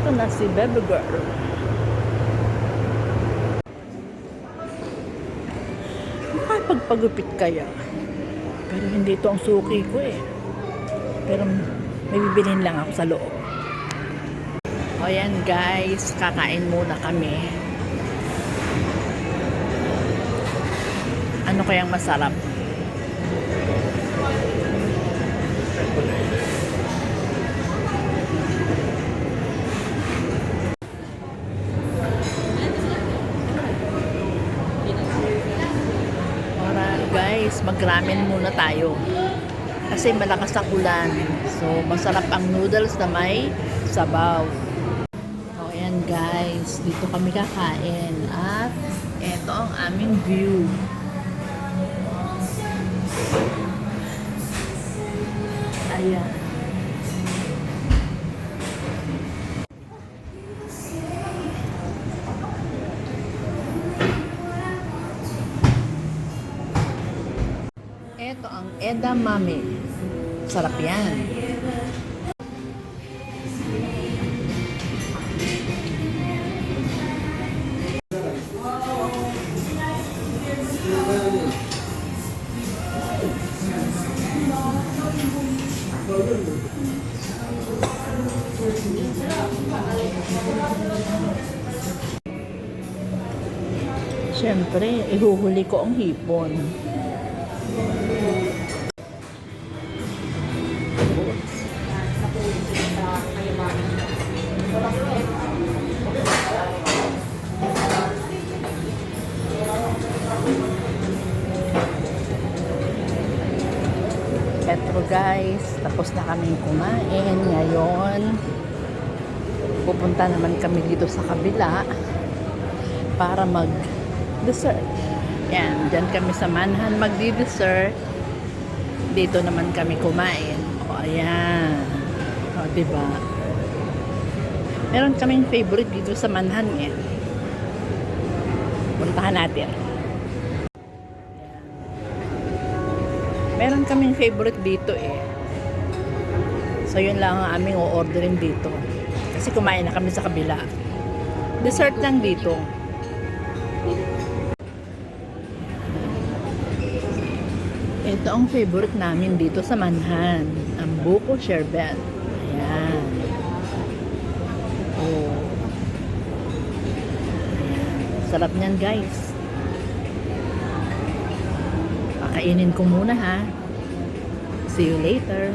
Ito na si Baby Girl. Makapagpagupit kaya. Pero hindi ito ang suki ko eh. Pero may bibilhin lang ako sa loob. O yan guys, kakain muna kami. Ano kayang masarap? Guys, mag-ramen muna tayo kasi malakas ang ulan, so masarap ang noodles na may sabaw. So ayan guys, dito kami kakain at eto ang aming view. Ayan. Ito ang edamame. Sarap yan. Siyempre, ihuhuli ko ang hipon. Petro guys, tapos na kaming kumain. Ngayon, pupunta naman kami dito sa kabila para mag-dessert. Yan, dyan kami sa Manhan magdi-dessert. Dito naman kami kumain. O, ayan. O, diba? Meron kaming favorite dito sa Manhan eh. Puntahan natin. Meron kaming favorite dito eh. So yun lang ang aming o-orderin dito. Kasi kumain na kami sa kabila. Dessert lang dito. Ito ang favorite namin dito sa Manhan. Ang buko sherbet. Ayan. Oh. Ayan. Sarap niyan guys. Kainin ko muna ha. See you later.